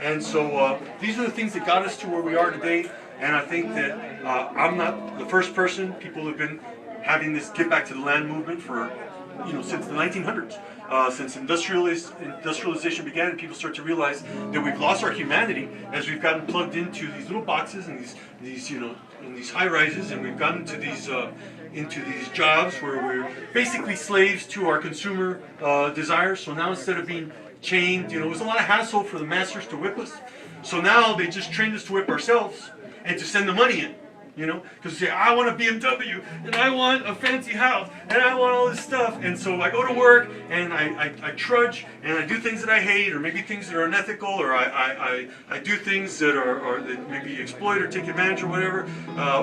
And so these are the things that got us to where we are today. And I think that I'm not the first person. People have been having this get back to the land movement for, since the 1900s. Since industrialization began, and people start to realize that we've lost our humanity as we've gotten plugged into these little boxes and these in these high rises, and we've gotten to into these jobs where we're basically slaves to our consumer desires. So now instead of being chained, it was a lot of hassle for the masters to whip us. So now they just trained us to whip ourselves and to send the money in. Because you say, I want a BMW, and I want a fancy house, and I want all this stuff. And so I go to work, and I trudge, and I do things that I hate, or maybe things that are unethical, or I do things that are that maybe exploit or take advantage or whatever,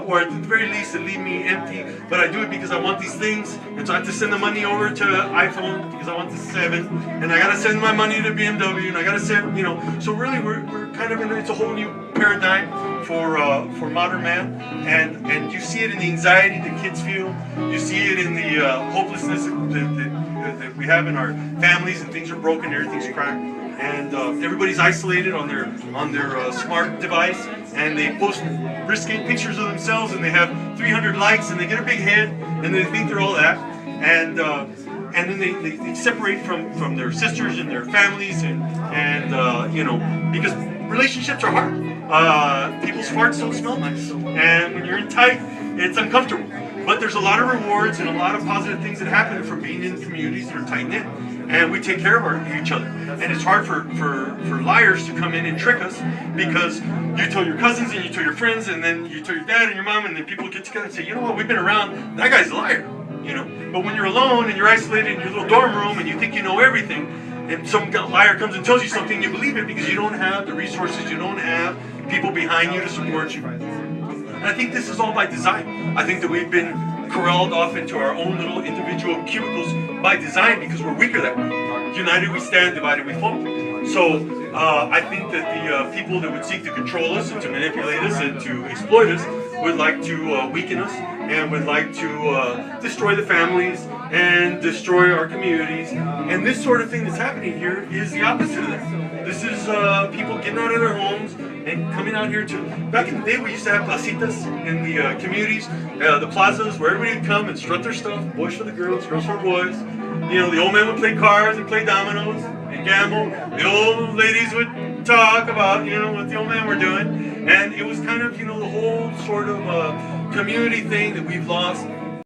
or at the very least that leave me empty. But I do it because I want these things, and so I have to send the money over to iPhone because I want the 7, and I got to send my money to BMW, and I got to send, So really, we're kind of it's a whole new paradigm for modern man. And you see it in the anxiety that kids feel. You see it in the hopelessness that we have in our families, and things are broken, everything's cracked, and everybody's isolated on their smart device, and they post risque pictures of themselves, and they have 300 likes, and they get a big head, and they think they're all that, and then they separate from their sisters and their families, and because relationships are hard. People's farts don't smell nice, and when you're in tight, it's uncomfortable. But there's a lot of rewards and a lot of positive things that happen from being in communities that are tight knit, and we take care of each other. And it's hard for liars to come in and trick us, because you tell your cousins and you tell your friends, and then you tell your dad and your mom, and then people get together and say, you know what, we've been around. That guy's a liar, But when you're alone and you're isolated in your little dorm room and you think you know everything, and some liar comes and tells you something, you believe it because you don't have the resources, you don't have people behind you to support you. And I think this is all by design. I think that we've been corralled off into our own little individual cubicles by design because we're weaker that way. United we stand, divided we fall. So I think that the people that would seek to control us and to manipulate us and to exploit us would like to weaken us and would like to destroy the families and destroy our communities. And this sort of thing that's happening here is the opposite of that. This is people getting out of their homes and coming out here to... Back in the day, we used to have placitas in the communities, the plazas, where everybody would come and strut their stuff, boys for the girls, girls for the boys. The old men would play cards and play dominoes and gamble. The old ladies would talk about, what the old men were doing. And it was kind of, the whole sort of community thing that we've lost.